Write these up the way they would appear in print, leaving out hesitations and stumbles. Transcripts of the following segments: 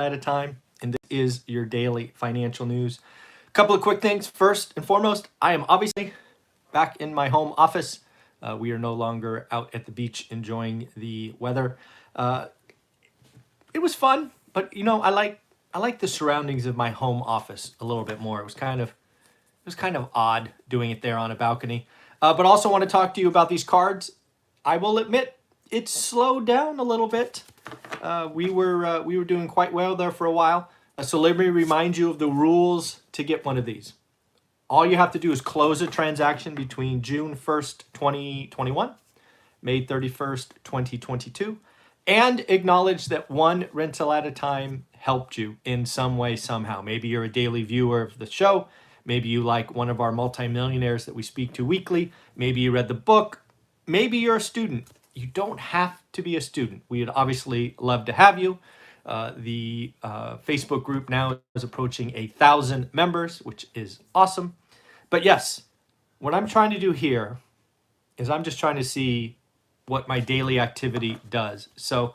at a time, and this is your daily financial news. A couple of quick things. First and foremost, I am obviously back in my home office. We are no longer out at the beach enjoying the weather. It was fun, but you know, I like the surroundings of my home office a little bit more. It was kind of odd doing it there on a balcony. But also want to talk to you about these cards. I will admit it slowed down a little bit. We were doing quite well there for a while. So let me remind you of the rules to get one of these. All you have to do is close a transaction between June 1st, 2021, May 31st, 2022, and acknowledge that one rental at a time helped you in some way, somehow. Maybe you're a daily viewer of the show. Maybe you like one of our multimillionaires that we speak to weekly. Maybe you read the book. Maybe you're a student. You don't have to be a student. We'd obviously love to have you. The Facebook group now is approaching 1,000 members, which is awesome. But yes, what I'm trying to do here is I'm just trying to see what my daily activity does. So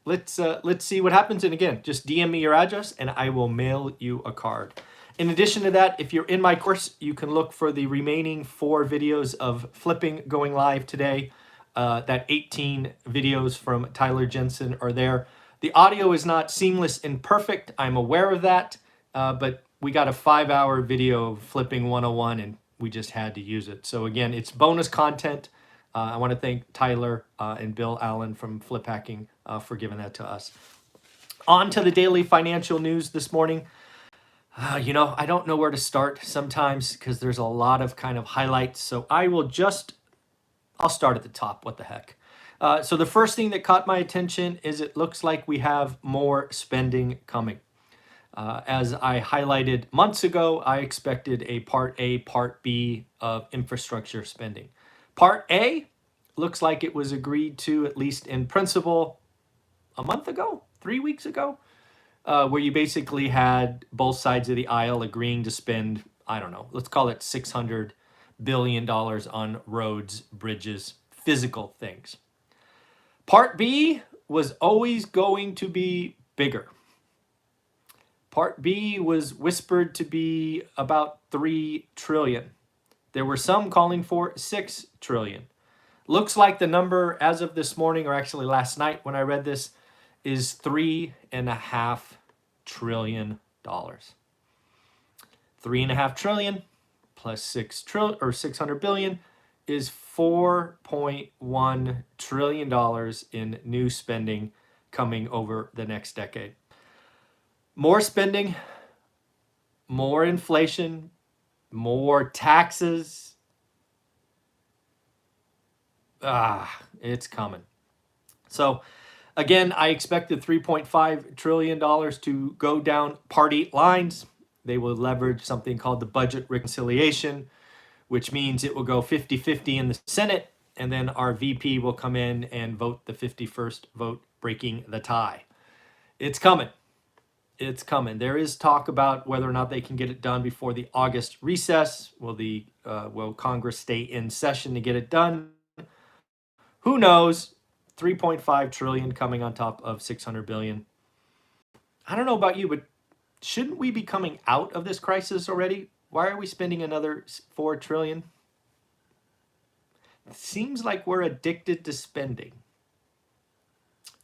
let's see what happens. And again, just DM me your address and I will mail you a card. In addition to that, if you're in my course, you can look for the remaining 4 videos of flipping going live today. That 18 videos from Tyler Jensen are there. The audio is not seamless and perfect. I'm aware of that, but we got a 5-hour video of flipping 101 and we just had to use it. So again, it's bonus content. I want to thank Tyler and Bill Allen from Flip Hacking for giving that to us. On to the daily financial news this morning. You know, I don't know where to start sometimes because there's a lot of kind of highlights. So I'll start at the top. What the heck? So the first thing that caught my attention is it looks like we have more spending coming. As I highlighted months ago, I expected a Part A, Part B of infrastructure spending. Part A looks like it was agreed to, at least in principle, a month ago, 3 weeks ago, where you basically had both sides of the aisle agreeing to spend, I don't know, let's call it $600 billion on roads, bridges, physical things. Part B was always going to be bigger. Part B was whispered to be about $3 trillion. There were some calling for $6 trillion. Looks like the number as of this morning, or actually last night when I read this, is $3.5 trillion. $3.5 trillion plus 600 billion is $4.1 trillion in new spending coming over the next decade. More spending, more inflation, more taxes. It's coming. So again, I expected $3.5 trillion to go down party lines. They will leverage something called the budget reconciliation, which means it will go 50-50 in the Senate, and then our VP will come in and vote the 51st vote, breaking the tie. It's coming. It's coming. There is talk about whether or not they can get it done before the August recess. Will Congress stay in session to get it done? Who knows? 3.5 trillion coming on top of 600 billion. I don't know about you, but shouldn't we be coming out of this crisis already? Why are we spending another 4 trillion? It seems like we're addicted to spending.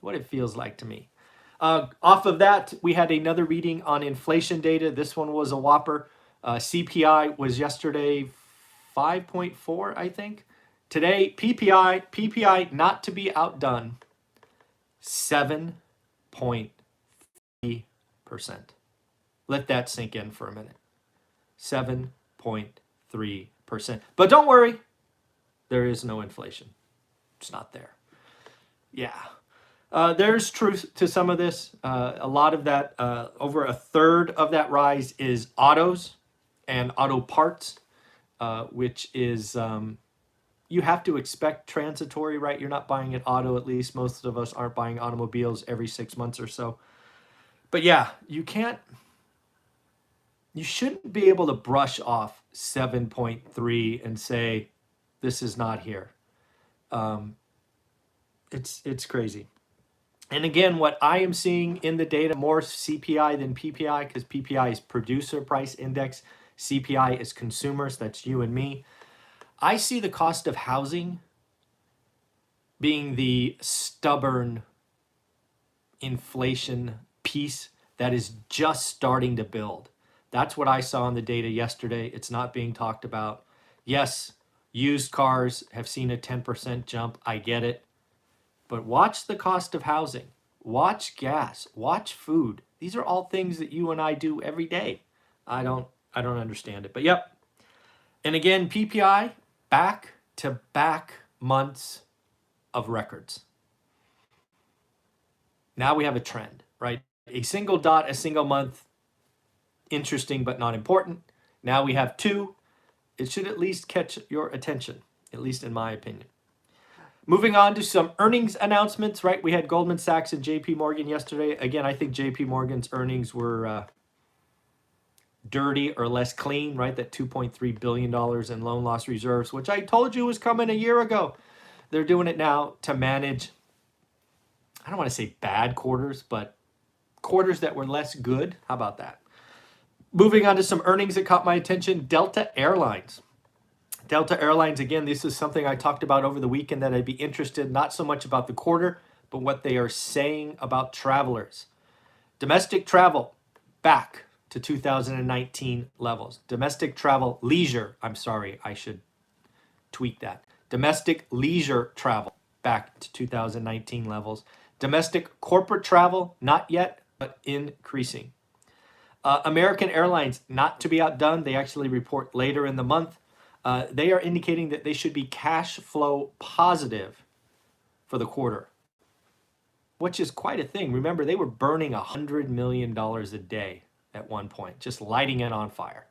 What it feels like to me. Off of that, we had another reading on inflation data. This one was a whopper. CPI was yesterday 5.4, I think. Today, PPI not to be outdone, 7.3%. Let that sink in for a minute. 7.3%. But don't worry, there is no inflation. It's not there. Yeah. There's truth to some of this. A lot of that, over a third of that rise is autos and auto parts, which is, you have to expect transitory, right? You're not buying an auto, at least most of us aren't buying automobiles every 6 months or so. But yeah, you shouldn't be able to brush off 7.3 and say, this is not here. It's crazy. And again, what I am seeing in the data, more CPI than PPI, because PPI is producer price index, CPI is consumers, that's you and me. I see the cost of housing being the stubborn inflation piece that is just starting to build. That's what I saw in the data yesterday. It's not being talked about. Yes, used cars have seen a 10% jump. I get it. But watch the cost of housing. Watch gas. Watch food. These are all things that you and I do every day. I don't understand it. But yep. And again, PPI, back to back months of records. Now we have a trend, right? A single dot, a single month, interesting but not important. Now we have two. It should at least catch your attention, at least in my opinion. Moving on to some earnings announcements, right? We had Goldman Sachs and JP Morgan yesterday. Again, I think JP Morgan's earnings were dirty or less clean, right? That $2.3 billion in loan loss reserves, which I told you was coming a year ago. They're doing it now to manage, I don't want to say bad quarters, but quarters that were less good. How about that? Moving on to some earnings that caught my attention, Delta Airlines. Delta Airlines, again, this is something I talked about over the weekend that I'd be interested, not so much about the quarter, but what they are saying about travelers. Domestic travel, back to 2019 levels. Domestic travel, leisure, I'm sorry, I should tweak that. Domestic leisure travel, back to 2019 levels. Domestic corporate travel, not yet, but increasing. American Airlines, not to be outdone. They actually report later in the month. They are indicating that they should be cash flow positive for the quarter, which is quite a thing. Remember, they were burning $100 million a day at one point, just lighting it on fire.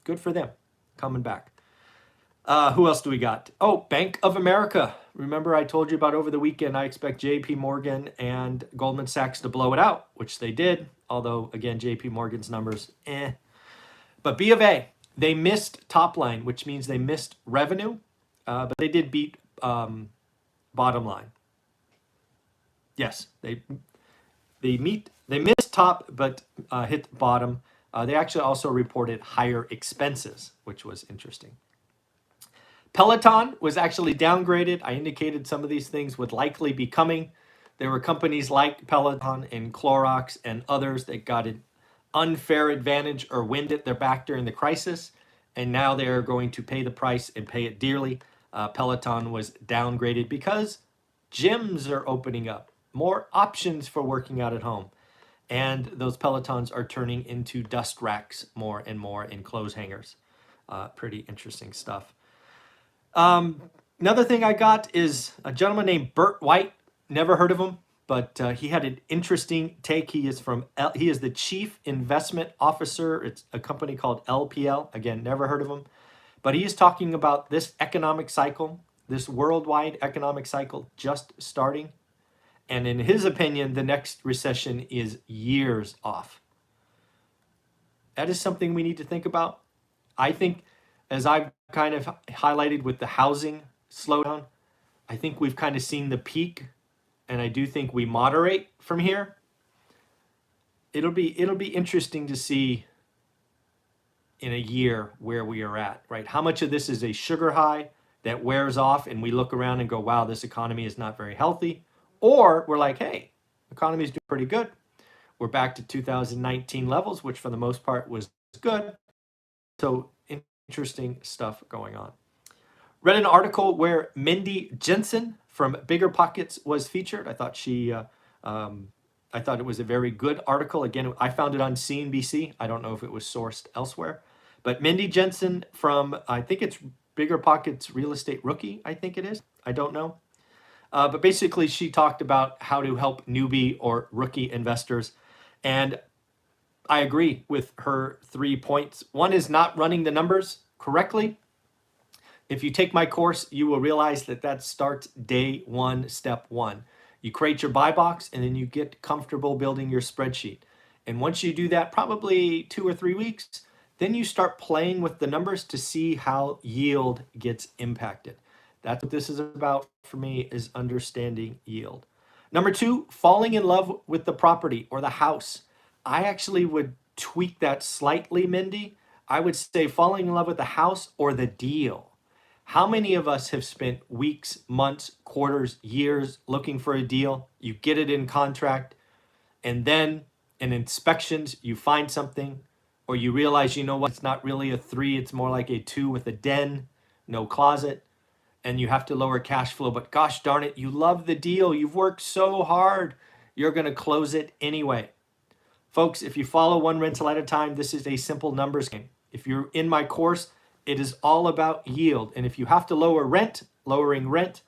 Good for them, coming back. Who else do we got? Oh, Bank of America. Remember I told you about over the weekend, I expect JP Morgan and Goldman Sachs to blow it out, which they did. Although, again, JP Morgan's numbers, But B of A, they missed top line, which means they missed revenue, but they did beat bottom line. Yes, they missed top, but hit bottom. They actually also reported higher expenses, which was interesting. Peloton was actually downgraded. I indicated some of these things would likely be coming. There were companies like Peloton and Clorox and others that got an unfair advantage or wind at their back during the crisis, and now they are going to pay the price and pay it dearly. Peloton was downgraded because gyms are opening up, more options for working out at home, and those Pelotons are turning into dust racks more and more in clothes hangers. Pretty interesting stuff. Another thing I got is a gentleman named Burt White. Never heard of him, but he had an interesting take. He is the Chief Investment Officer. It's a company called LPL. Again, never heard of him, but he is talking about this economic cycle, this worldwide economic cycle just starting. And in his opinion, the next recession is years off. That is something we need to think about. I think, as I've kind of highlighted with the housing slowdown, I think we've kind of seen the peak, and I do think we moderate from here. It'll be interesting to see in a year where we are at, right? How much of this is a sugar high that wears off and we look around and go, wow, this economy is not very healthy. Or we're like, hey, the economy is doing pretty good. We're back to 2019 levels, which for the most part was good. So interesting stuff going on. Read an article where Mindy Jensen from BiggerPockets was featured. I thought it was a very good article. Again, I found it on CNBC. I don't know if it was sourced elsewhere. But Mindy Jensen from, I think it's BiggerPockets Real Estate Rookie, I think it is. I don't know. But basically, she talked about how to help newbie or rookie investors. And I agree with her 3 points. One is not running the numbers correctly. If you take my course, you will realize that starts day one, step one. You create your buy box, and then you get comfortable building your spreadsheet. And once you do that, probably 2 or 3 weeks, then you start playing with the numbers to see how yield gets impacted. That's what this is about for me, is understanding yield. Number two, falling in love with the property or the house. I actually would tweak that slightly, Mindy. I would say falling in love with the house or the deal. How many of us have spent weeks, months, quarters, years looking for a deal? You get it in contract, and then in inspections, you find something, or you realize, you know what, it's not really a 3, it's more like a 2 with a den, no closet, and you have to lower cash flow. But gosh darn it, you love the deal. You've worked so hard. You're going to close it anyway. Folks, if you follow one rental at a time, this is a simple numbers game. If you're in my course, it is all about yield. And if you have to lower rent, lowering rent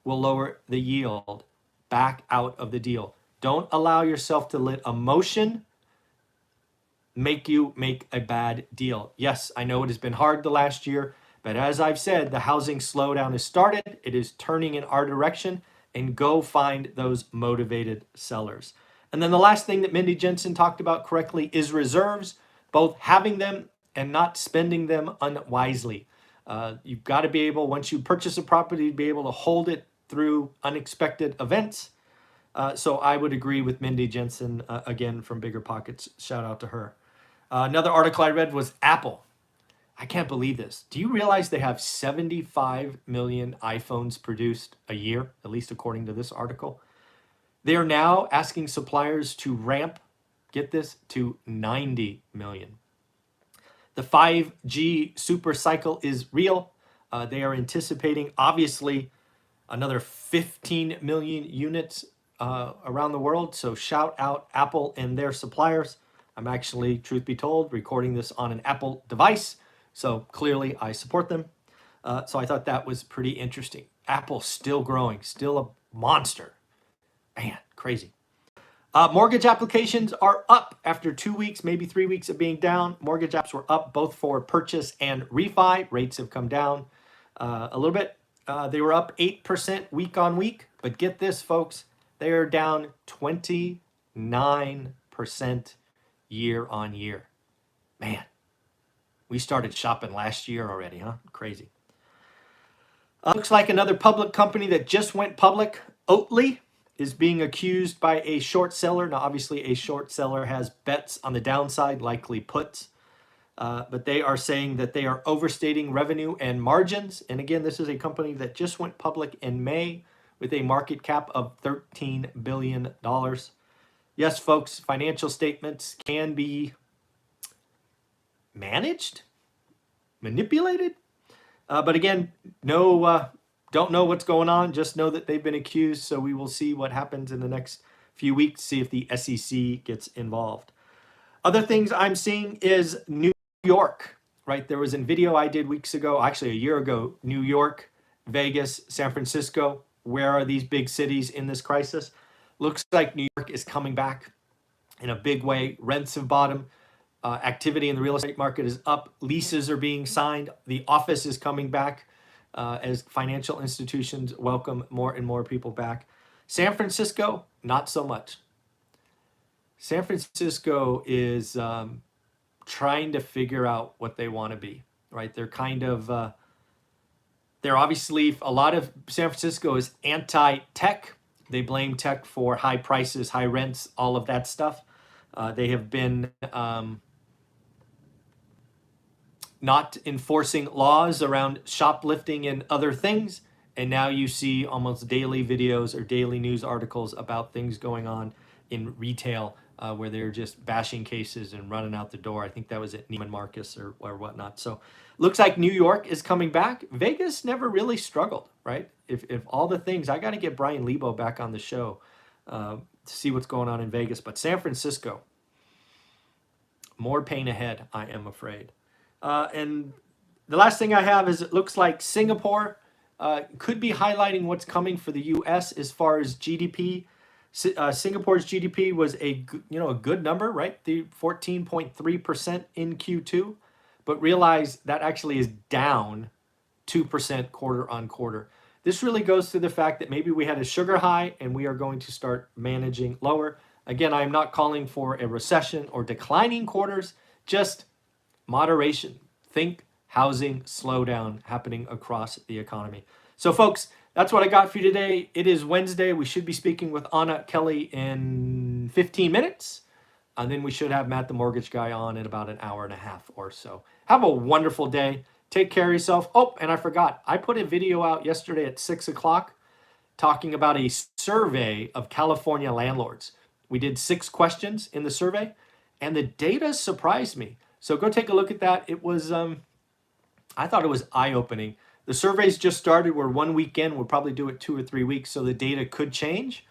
will lower the yield back out of the deal. Don't allow yourself to let emotion make you make a bad deal. Yes, I know it has been hard the last year, but as I've said, the housing slowdown has started. It is turning in our direction, and go find those motivated sellers. And then the last thing that Mindy Jensen talked about correctly is reserves, both having them and not spending them unwisely. You've got to be able, once you purchase a property, to be able to hold it through unexpected events. So I would agree with Mindy Jensen, again, from BiggerPockets. Shout out to her. Another article I read was Apple. I can't believe this. Do you realize they have 75 million iPhones produced a year, at least according to this article? They are now asking suppliers to ramp, get this, to 90 million. The 5G super cycle is real. They are anticipating, obviously, another 15 million units around the world. So shout out Apple and their suppliers. I'm actually, truth be told, recording this on an Apple device. So clearly I support them. So I thought that was pretty interesting. Apple still growing, still a monster. Man, crazy. Mortgage applications are up after 2 weeks, maybe 3 weeks of being down. Mortgage apps were up both for purchase and refi. Rates have come down a little bit. They were up 8% week on week. But get this, folks, they are down 29% year on year. Man, we started shopping last year already, huh? Crazy. Looks like another public company that just went public, Oatly, is being accused by a short seller. Now, obviously, a short seller has bets on the downside, likely puts. But they are saying that they are overstating revenue and margins. And again, this is a company that just went public in May with a market cap of $13 billion. Yes, folks, financial statements can be managed, manipulated. But again, don't know what's going on. Just know that they've been accused. So we will see what happens in the next few weeks, see if the SEC gets involved. Other things I'm seeing is New York, right? There was a video I did weeks ago, actually a year ago, New York, Vegas, San Francisco. Where are these big cities in this crisis? Looks like New York is coming back in a big way. Rents have bottomed. Activity in the real estate market is up. Leases are being signed. The office is coming back as financial institutions welcome more and more people back. San Francisco, not so much. San Francisco is trying to figure out what they want to be, right? They're kind of, they're obviously, a lot of San Francisco is anti-tech. They blame tech for high prices, high rents, all of that stuff. They have been not enforcing laws around shoplifting and other things. And now you see almost daily videos or daily news articles about things going on in retail where they're just bashing cases and running out the door. I think that was at Neiman Marcus or whatnot. So looks like New York is coming back. Vegas never really struggled, right? If all the things, I got to get Brian Lebo back on the show to see what's going on in Vegas. But San Francisco, more pain ahead, I am afraid. And the last thing I have is it looks like Singapore could be highlighting what's coming for the U.S. as far as GDP. Singapore's GDP was a good number, right? The 14.3% in Q2, but realize that actually is down 2% quarter on quarter. This really goes to the fact that maybe we had a sugar high and we are going to start managing lower. Again, I am not calling for a recession or declining quarters, just moderation. Think housing slowdown happening across the economy. So folks, That's what I got for you today. It is Wednesday. We should be speaking with Anna Kelly in 15 minutes. And then we should have Matt the Mortgage Guy on in about an hour and a half or so. Have a wonderful day. Take care of yourself. Oh, and I forgot. I put a video out yesterday at 6 o'clock talking about a survey of California landlords. We did 6 questions in the survey, and the data surprised me. So go take a look at that. It was, I thought it was eye-opening. The survey's just started. We're 1 week in. We'll probably do it 2 or 3 weeks, so the data could change.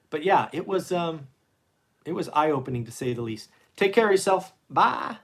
But yeah, it was eye-opening to say the least. Take care of yourself. Bye.